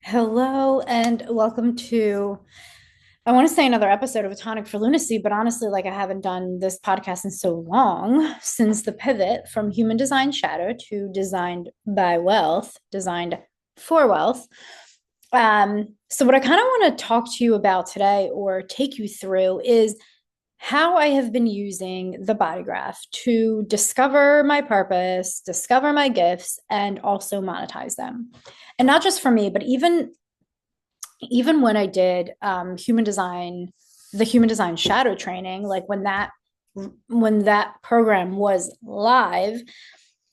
Hello and welcome to, I want to say another episode of A Tonic for Lunacy, but honestly, like I haven't done this podcast in so long since the pivot from human design shadow to designed by wealth, designed for wealth. So what I kind of want to talk to you about today or take you through is how I have been using the bodygraph to discover my purpose, discover my gifts, and also monetize them. And not just for me, but even when I did the human design shadow training, like when that program was live,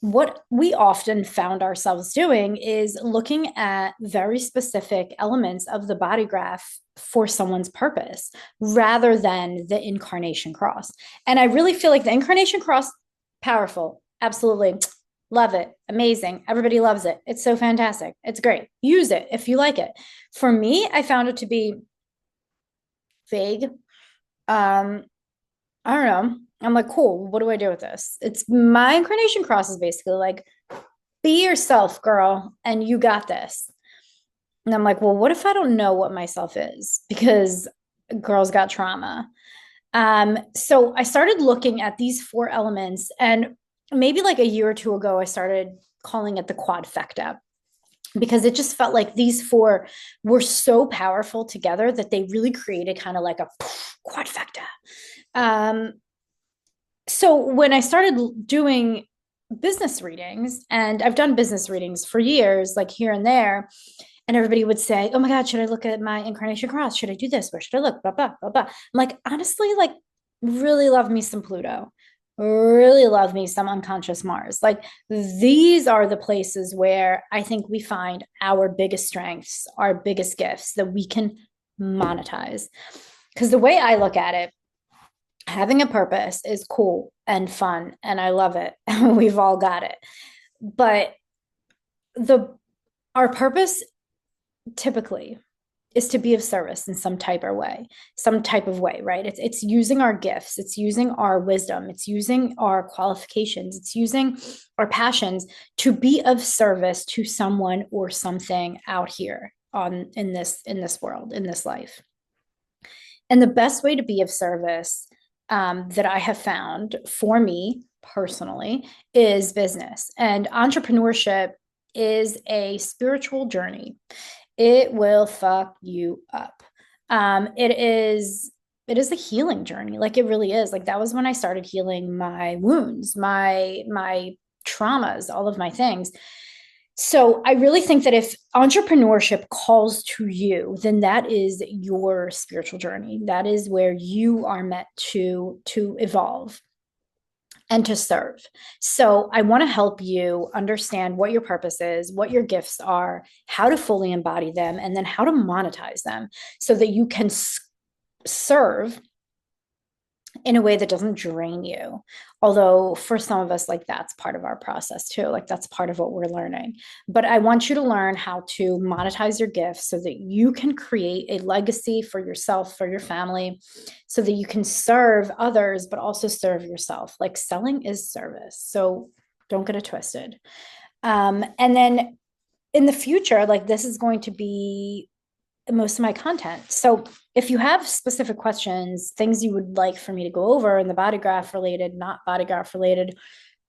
what we often found ourselves doing is looking at very specific elements of the body graph for someone's purpose rather than the incarnation cross. And I really feel like the incarnation cross, powerful, absolutely. Love it. Amazing. Everybody loves it. It's so fantastic. It's great. Use it if you like it. For me, I found it to be vague. I don't know. I'm like, cool. What do I do with this? It's my incarnation cross is basically like, be yourself, girl, and you got this. And I'm like, well, what if I don't know what myself is? Because girls got trauma. So I started looking at these four elements, and maybe like a year or two ago, I started calling it the QUADFECTA because it just felt like these four were so powerful together that they really created kind of like a quadfecta. Um, so when I started doing business readings, and I've done business readings for years, like here and there, and everybody would say, "Oh my God, should I look at my incarnation cross? Should I do this? Where should I look?" Blah blah blah blah. I'm like, honestly, like, really love me some Pluto, really love me some unconscious Mars. Like, these are the places where I think we find our biggest strengths, our biggest gifts that we can monetize. Because the way I look at it, having a purpose is cool and fun, and I love it. We've all got it. But the our purpose typically is to be of service in some type of way, right? It's using our gifts, it's using our wisdom, it's using our qualifications, it's using our passions to be of service to someone or something out here on in this world, in this life. And the best way to be of service that I have found for me personally is business. And entrepreneurship is a spiritual journey. It will fuck you up. It is a healing journey. Like, it really is. Like, that was when I started healing my wounds, my traumas, all of my things. So I really think that if entrepreneurship calls to you, then that is your spiritual journey. That is where you are meant to evolve and to serve. So I want to help you understand what your purpose is, what your gifts are, how to fully embody them, and then how to monetize them so that you can serve in a way that doesn't drain you. Although for some of us, like, that's part of our process too. Like, that's part of what we're learning. But I want you to learn how to monetize your gifts so that you can create a legacy for yourself, for your family, so that you can serve others, but also serve yourself. Like, selling is service. So don't get it twisted. And then in the future, like, this is going to be most of my content. So if you have specific questions, things you would like for me to go over in the body graph related, not body graph related,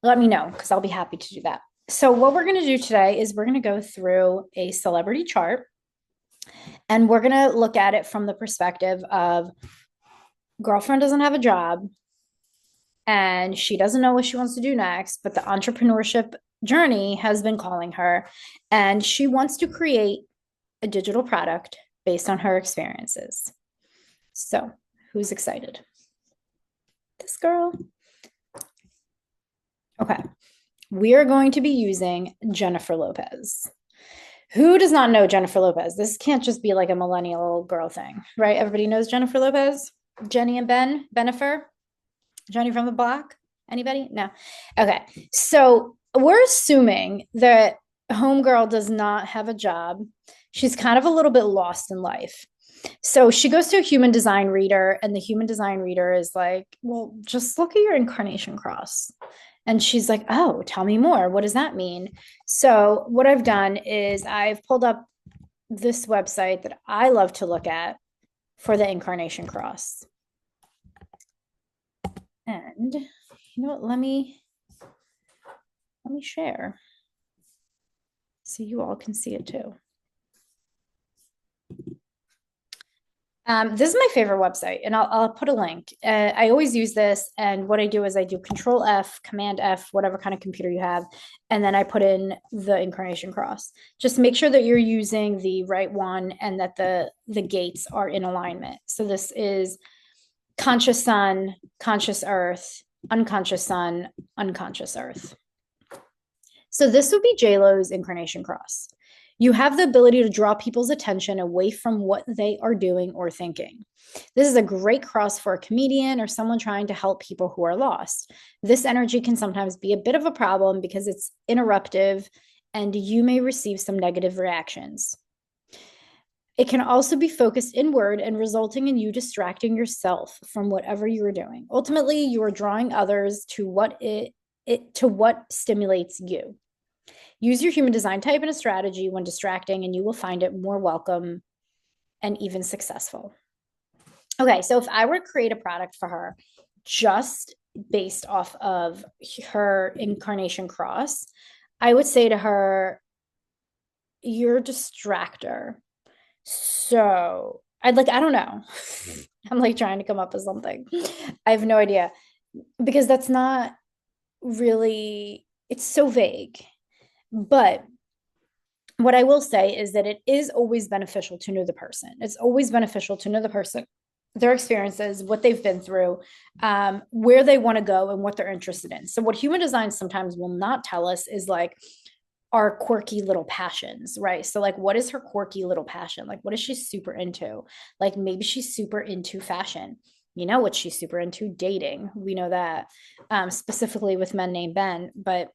let me know because I'll be happy to do that. So what we're going to do today is we're going to go through a celebrity chart, and we're going to look at it from the perspective of girlfriend doesn't have a job and she doesn't know what she wants to do next, but the entrepreneurship journey has been calling her, and she wants to create a digital product based on her experiences. So, who's excited? This girl. Okay. We are going to be using Jennifer Lopez. Who does not know Jennifer Lopez? This can't just be like a millennial girl thing, right? Everybody knows Jennifer Lopez. Jenny and Benifer, Jenny from the block. Anybody? No. Okay. So we're assuming that homegirl does not have a job. She's kind of a little bit lost in life. So she goes to a human design reader, and the human design reader is like, well, just look at your incarnation cross. And she's like, oh, tell me more. What does that mean? So what I've done is I've pulled up this website that I love to look at for the Incarnation Cross. And you know what? Let me share so you all can see it too. This is my favorite website, and I'll put a link. I always use this, and what I do is I do Control F, Command F, whatever kind of computer you have, and then I put in the Incarnation Cross. Just make sure that you're using the right one and that the gates are in alignment. So this is conscious sun, conscious earth, unconscious sun, unconscious earth. So this would be JLo's Incarnation Cross. You have the ability to draw people's attention away from what they are doing or thinking. This is a great cross for a comedian or someone trying to help people who are lost. This energy can sometimes be a bit of a problem because it's interruptive and you may receive some negative reactions. It can also be focused inward and resulting in you distracting yourself from whatever you are doing. Ultimately, you are drawing others to what stimulates you. Use your human design type and a strategy when distracting, and you will find it more welcome and even successful. Okay, so if I were to create a product for her just based off of her Incarnation Cross, I would say to her, you're a distractor. So I don't know. I'm like trying to come up with something. I have no idea because that's not really, it's so vague. But what I will say is that it is always beneficial to know the person. It's always beneficial to know the person, their experiences, what they've been through, where they want to go, and what they're interested in. So, what human design sometimes will not tell us is like our quirky little passions, right? So, like, what is her quirky little passion? Like, what is she super into? Like, maybe she's super into fashion. You know what she's super into? Dating. We know that, specifically with men named Ben, but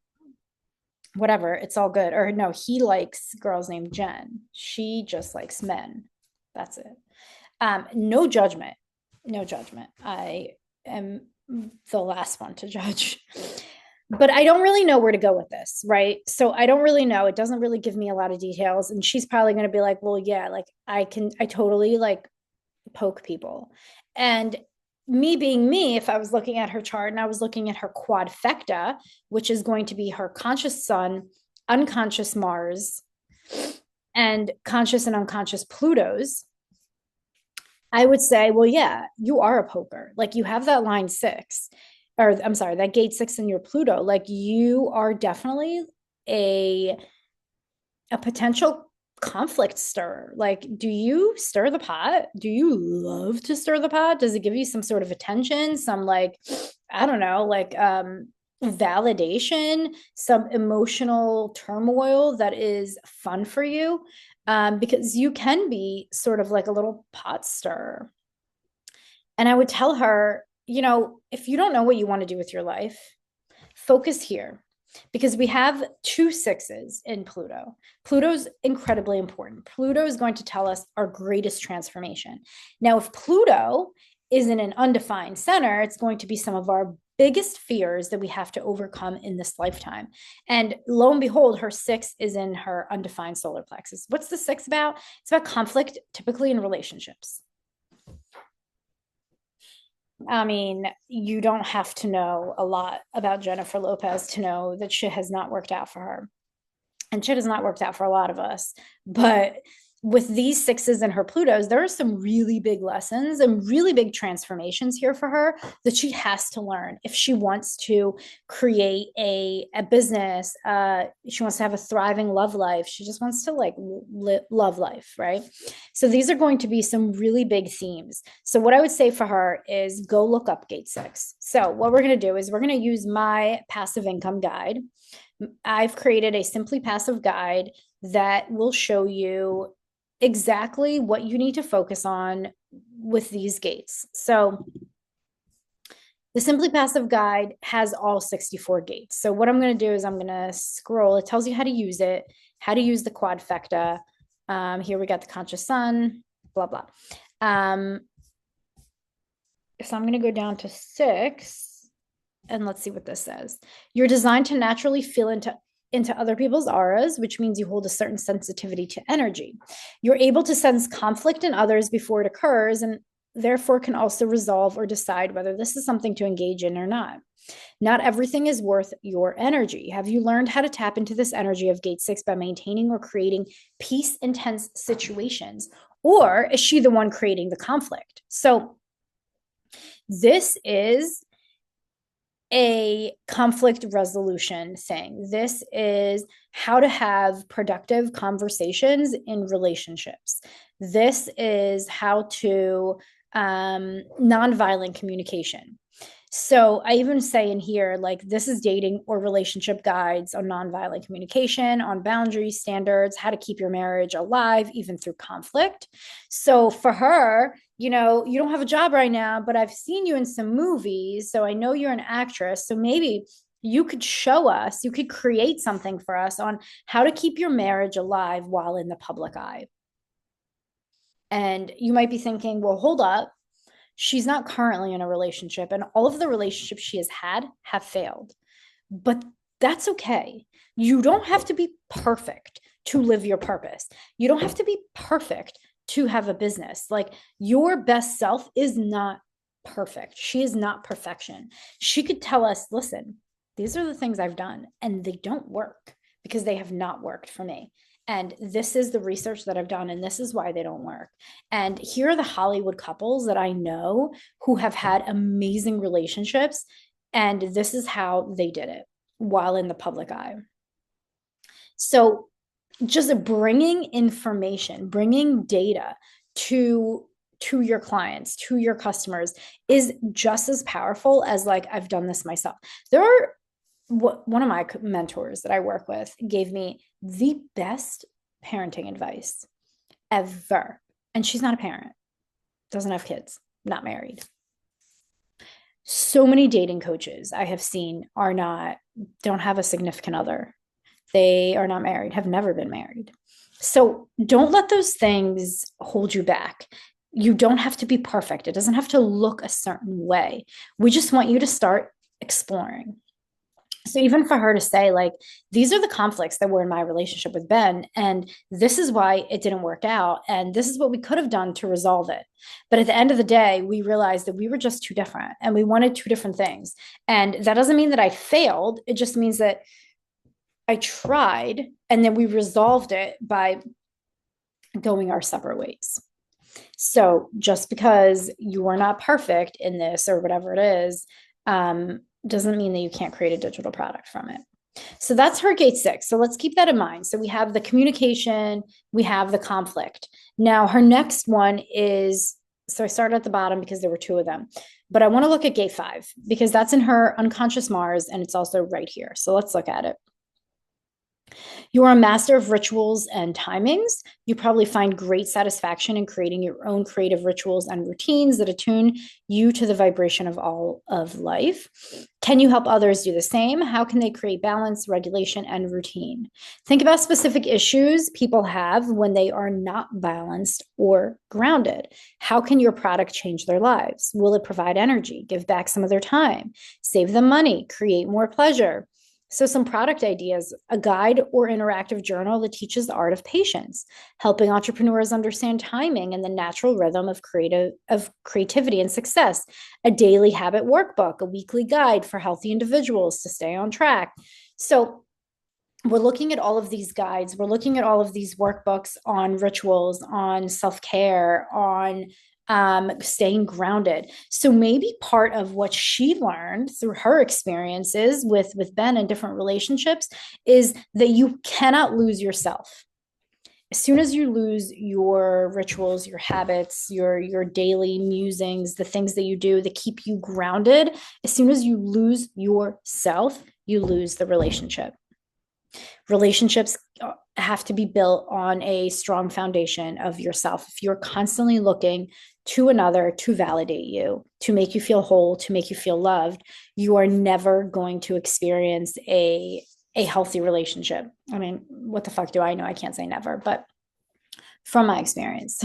whatever, it's all good. Or no, he likes girls named Jen. She just likes men. That's it. No judgment. No judgment. I am the last one to judge. But I don't really know where to go with this, right? So I don't really know. It doesn't really give me a lot of details. And she's probably going to be like, well, yeah, like I totally like poke people. And me being me, if I was looking at her chart and I was looking at her QUADFECTA, which is going to be her conscious sun, unconscious Mars, and conscious and unconscious Plutos, I would say, well, yeah, you are a poker. Like you have that line 6, or I'm sorry, that gate 6 in your Pluto. Like you are definitely a potential conflict stir. Like, do you stir the pot? Do you love to stir the pot? Does it give you some sort of attention, some like, I don't know, like validation, some emotional turmoil that is fun for you? Because you can be sort of like a little pot stirrer. And I would tell her, you know, if you don't know what you want to do with your life, focus here because we have 2 6s in Pluto. Pluto's incredibly important. Pluto is going to tell us our greatest transformation. Now, if Pluto is in an undefined center, it's going to be some of our biggest fears that we have to overcome in this lifetime. And lo and behold, her 6 is in her undefined solar plexus. What's the 6 about? It's about conflict, typically in relationships. I mean, you don't have to know a lot about Jennifer Lopez to know that shit has not worked out for her. And shit has not worked out for a lot of us. But with these 6s and her Plutos, there are some really big lessons and really big transformations here for her that she has to learn if she wants to create a business. She wants to have a thriving love life. She just wants to like love life, right? So these are going to be some really big themes. So what I would say for her is go look up Gate 6. So what we're going to do is we're going to use my passive income guide. I've created a simply passive guide that will show you exactly what you need to focus on with these gates. So the Simply Passive Guide has all 64 gates. So what I'm going to do is I'm going to scroll. It tells you how to use it, how to use the QUADFECTA. Here we got the conscious sun, blah, blah. So I'm going to go down to 6 and let's see what this says. You're designed to naturally feel into into other people's auras, which means you hold a certain sensitivity to energy. You're able to sense conflict in others before it occurs, and therefore can also resolve or decide whether this is something to engage in or not. Not everything is worth your energy. Have you learned how to tap into this energy of gate 6 by maintaining or creating peace intense situations? Or is she the one creating the conflict? So this is a conflict resolution thing. This is how to have productive conversations in relationships. This is how to nonviolent communication. So I even say in here, like, this is dating or relationship guides on nonviolent communication, on boundary standards, how to keep your marriage alive, even through conflict. So for her, you know, you don't have a job right now, but I've seen you in some movies. So I know you're an actress. So maybe you could show us, you could create something for us on how to keep your marriage alive while in the public eye. And you might be thinking, well, hold up. She's not currently in a relationship, and all of the relationships she has had have failed. But that's okay. You don't have to be perfect to live your purpose. You don't have to be perfect to have a business. Like, your best self is not perfect. She is not perfection. She could tell us, listen, these are the things I've done, and they don't work because they have not worked for me. And this is the research that I've done, and this is why they don't work. And here are the Hollywood couples that I know who have had amazing relationships, and this is how they did it while in the public eye. So just bringing information, bringing data to your clients, to your customers, is just as powerful as, like, I've done this myself. There are one of my mentors that I work with gave me the best parenting advice ever. And she's not a parent, doesn't have kids, not married. So many dating coaches I have seen don't have a significant other. They are not married, have never been married. So don't let those things hold you back. You don't have to be perfect. It doesn't have to look a certain way. We just want you to start exploring. So even for her to say, like, these are the conflicts that were in my relationship with Ben, and this is why it didn't work out, and this is what we could have done to resolve it. But at the end of the day, we realized that we were just too different, and we wanted two different things. And that doesn't mean that I failed. It just means that I tried, and then we resolved it by going our separate ways. So just because you are not perfect in this or whatever it is, doesn't mean that you can't create a digital product from it. So that's her gate 6. So let's keep that in mind. So we have the communication, we have the conflict. Now her next one is, so I started at the bottom because there were 2 of them, but I want to look at gate 5 because that's in her unconscious Mars, and it's also right here. So let's look at it. You are a master of rituals and timings. You probably find great satisfaction in creating your own creative rituals and routines that attune you to the vibration of all of life. Can you help others do the same? How can they create balance, regulation, and routine? Think about specific issues people have when they are not balanced or grounded. How can your product change their lives? Will it provide energy, give back some of their time, save them money, create more pleasure? So some product ideas: a guide or interactive journal that teaches the art of patience, helping entrepreneurs understand timing and the natural rhythm of creativity and success, a daily habit workbook, a weekly guide for healthy individuals to stay on track. So we're looking at all of these guides. We're looking at all of these workbooks on rituals, on self-care, on staying grounded. So maybe part of what she learned through her experiences with Ben and different relationships is that you cannot lose yourself. As soon as you lose your rituals, your habits, your daily musings, the things that you do that keep you grounded, as soon as you lose yourself, you lose the relationship. Relationships have to be built on a strong foundation of yourself. If you're constantly looking to another to validate you, to make you feel whole, to make you feel loved, you are never going to experience a healthy relationship. I mean, what the fuck do I know? I can't say never, but from my experience.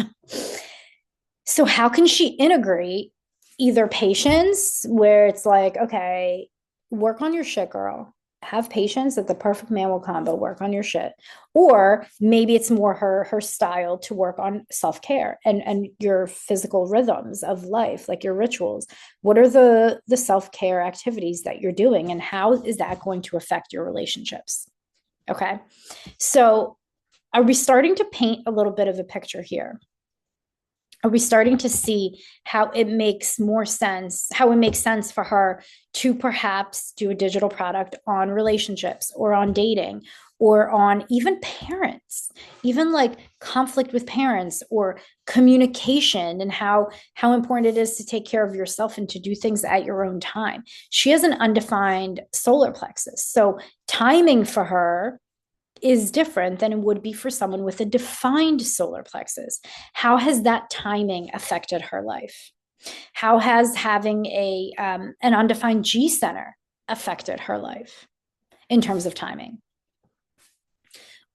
So how can she integrate either patience, where it's like, okay, work on your shit, girl, have patience that the perfect man will come, but work on your shit. Or maybe it's more her style to work on self-care and your physical rhythms of life, like your rituals. What are the self-care activities that you're doing, and how is that going to affect your relationships? Okay. So are we starting to paint a little bit of a picture here? Are we starting to see how it makes more sense, how it makes sense for her to perhaps do a digital product on relationships or on dating or on even parents, even like conflict with parents or communication, and how important it is to take care of yourself and to do things at your own time? She has an undefined solar plexus. So timing for her is different than it would be for someone with a defined solar plexus. How has that timing affected her life? How has having an undefined G center affected her life in terms of timing?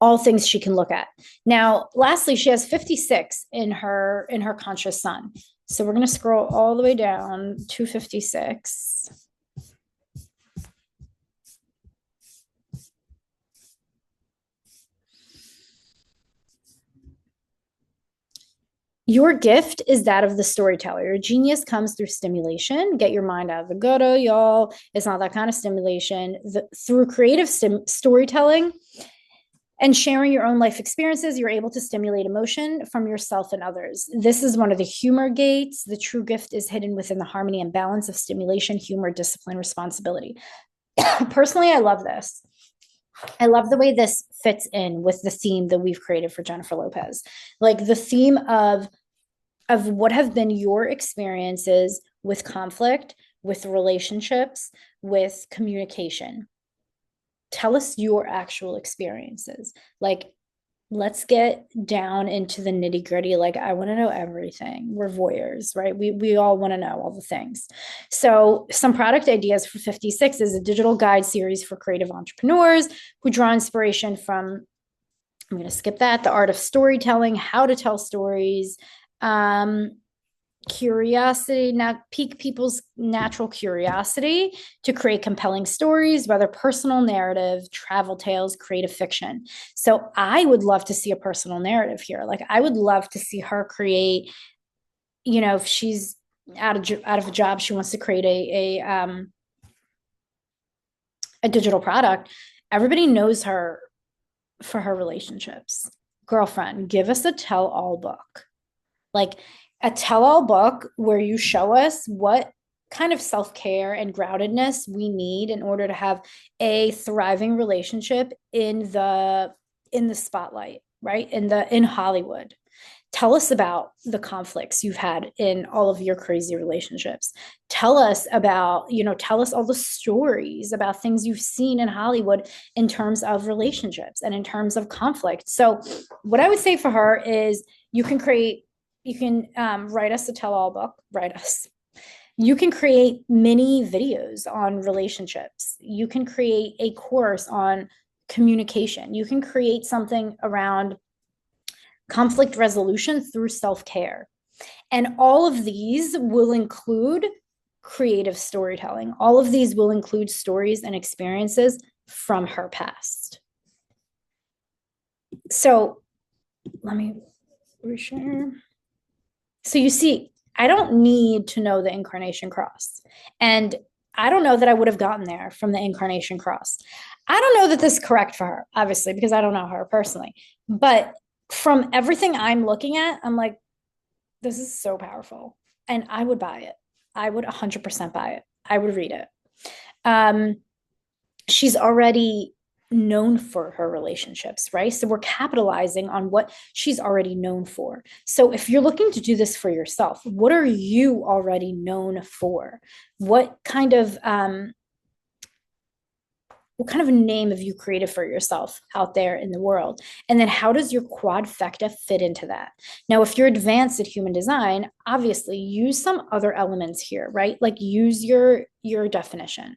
All things she can look at. Now, lastly, she has 56 in her conscious sun. So we're going to scroll all the way down to 56. Your gift is that of the storyteller. Your genius comes through stimulation. Get your mind out of the gutter, y'all. It's not that kind of stimulation. Through creative storytelling and sharing your own life experiences, you're able to stimulate emotion from yourself and others. This is one of the humor gates. The true gift is hidden within the harmony and balance of stimulation, humor, discipline, responsibility. Personally, I love this. I love the way this fits in with the theme that we've created for Jennifer Lopez. Like the theme of what have been your experiences with conflict, with relationships, with communication. Tell us your actual experiences. Like, let's get down into the nitty gritty. Like, I want to know everything. We're voyeurs, right? We all want to know all the things. So some product ideas for 56 is a digital guide series for creative entrepreneurs who draw inspiration from, I'm going to skip that, the art of storytelling, how to tell stories, curiosity, now pique people's natural curiosity to create compelling stories, whether personal narrative, travel tales, creative fiction. So I would love to see a personal narrative here. Like I would love to see her create, if she's out of a job, she wants to create a digital product. Everybody knows her for her relationships. Girlfriend, give us a tell-all book. Like a tell-all book where you show us what kind of self-care and groundedness we need in order to have a thriving relationship in the spotlight, right? In Hollywood. Tell us about the conflicts you've had in all of your crazy relationships. Tell us about, tell us all the stories about things you've seen in Hollywood in terms of relationships and in terms of conflict. So what I would say for her is you can write us a tell-all book, write us. You can create mini videos on relationships. You can create a course on communication. You can create something around conflict resolution through self-care. And all of these will include creative storytelling. All of these will include stories and experiences from her past. So let me reshare. So you see, I don't need to know the Incarnation Cross. And I don't know that I would have gotten there from the Incarnation Cross. I don't know that this is correct for her, obviously, because I don't know her personally. But from everything I'm looking at, I'm like, this is so powerful. And I would buy it. I would 100% buy it. I would read it. She's already known for her relationships, right? So we're capitalizing on what she's already known for. So if you're looking to do this for yourself, what are you already known for? What kind of name have you created for yourself out there in the world? And then how does your QUADFECTA fit into that? Now, if you're advanced at human design, obviously use some other elements here, right? Like use your definition,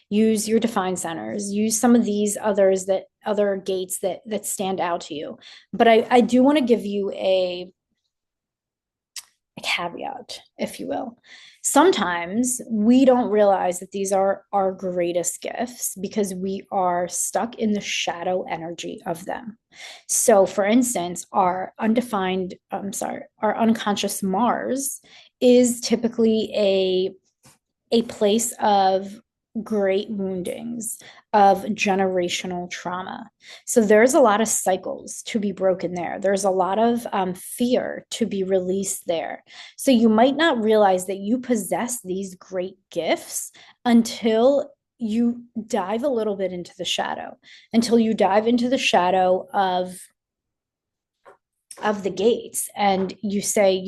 use your defined centers, use some of these other gates that stand out to you. But I do want to give you a caveat, if you will. Sometimes we don't realize that these are our greatest gifts because we are stuck in the shadow energy of them. So, for instance, our unconscious Mars is typically a place of great woundings, of generational trauma. So there's a lot of cycles to be broken there. There's a lot of fear to be released there. So you might not realize that you possess these great gifts until you dive a little bit into the shadow, until you dive into the shadow of the gates and you say,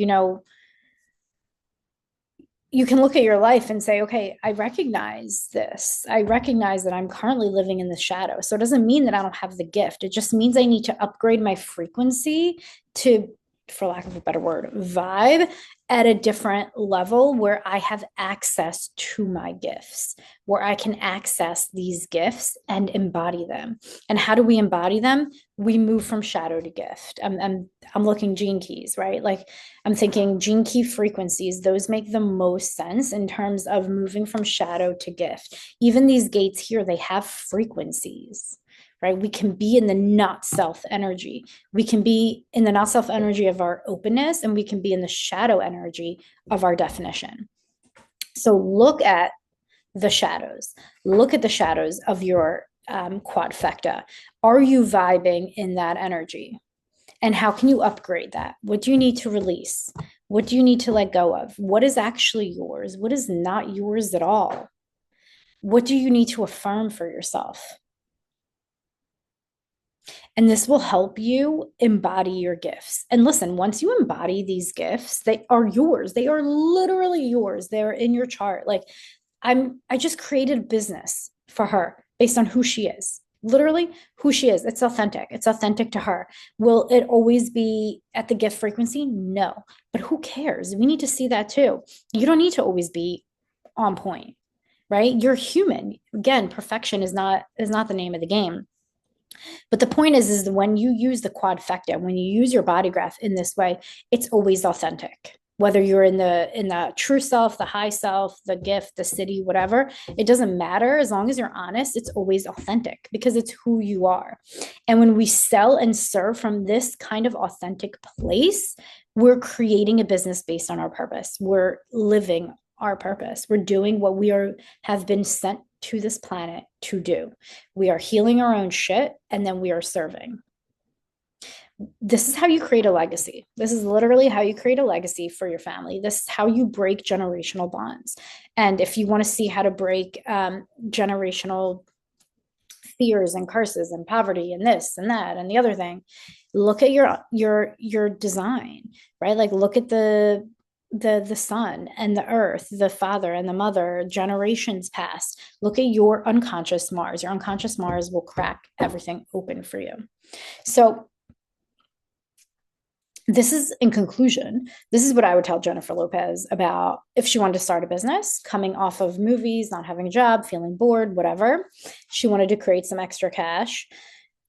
you can look at your life and say, okay, I recognize this. I recognize that I'm currently living in the shadow. So it doesn't mean that I don't have the gift. It just means I need to upgrade my frequency to, for lack of a better word, vibe at a different level where I have access to my gifts, where I can access these gifts and embody them. And how do we embody them? We move from shadow to gift. I'm looking gene keys, right? Like I'm thinking gene key frequencies, those make the most sense in terms of moving from shadow to gift. Even these gates here, they have frequencies, right? We can be in the not self energy. We can be in the not self energy of our openness, and we can be in the shadow energy of our definition. So look at the shadows. Look at the shadows of your QUADFECTA. Are you vibing in that energy? And how can you upgrade that? What do you need to release? What do you need to let go of? What is actually yours? What is not yours at all? What do you need to affirm for yourself? And this will help you embody your gifts. And listen, once you embody these gifts, they are yours. They are literally yours. They're in your chart. Like I just created a business for her based on who she is. Literally who she is. It's authentic. It's authentic to her. Will it always be at the gift frequency? No. But who cares? We need to see that too. You don't need to always be on point, right? You're human. Again, perfection is not the name of the game. But the point is when you use the QUADFECTA, when you use your body graph in this way, it's always authentic. Whether you're in the true self, the high self, the gift, the city, whatever, it doesn't matter. As long as you're honest, it's always authentic because it's who you are. And when we sell and serve from this kind of authentic place, we're creating a business based on our purpose. We're living our purpose. We're doing what have been sent to this planet to do. We are healing our own shit, and then we are serving. This is how you create a legacy. This is literally how you create a legacy for your family. This is how you break generational bonds. And if you want to see how to break generational fears and curses and poverty and this and that and the other thing, look at your design, right? Like look at the sun and the earth, the father and the mother, generations past. Look at your unconscious Mars. Your unconscious Mars will crack everything open for you. So this is, in conclusion, this is what I would tell Jennifer Lopez about if she wanted to start a business, coming off of movies, not having a job, feeling bored, whatever. She wanted to create some extra cash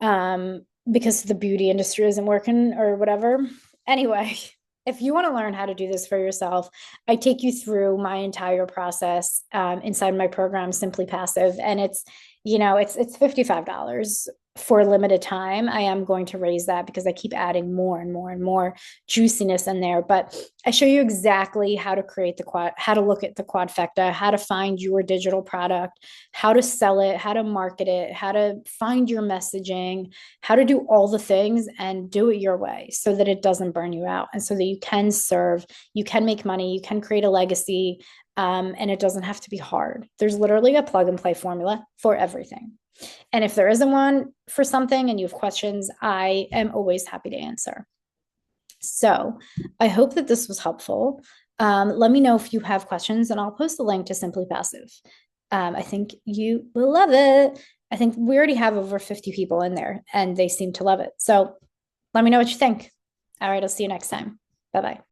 because the beauty industry isn't working or whatever. Anyway, if you want to learn how to do this for yourself, I take you through my entire process inside my program, Simply Passive, and it's $55 for a limited time. I am going to raise that because I keep adding more and more and more juiciness in there. But I show you exactly how to create how to look at the QUADFECTA, how to find your digital product, how to sell it, how to market it, how to find your messaging, how to do all the things and do it your way so that it doesn't burn you out and so that you can serve, you can make money, you can create a legacy, and it doesn't have to be hard. There's literally a plug and play formula for everything. And if there isn't one for something and you have questions, I am always happy to answer. So I hope that this was helpful. Let me know if you have questions and I'll post the link to Simply Passive. I think you will love it. I think we already have over 50 people in there and they seem to love it. So let me know what you think. All right, I'll see you next time. Bye-bye.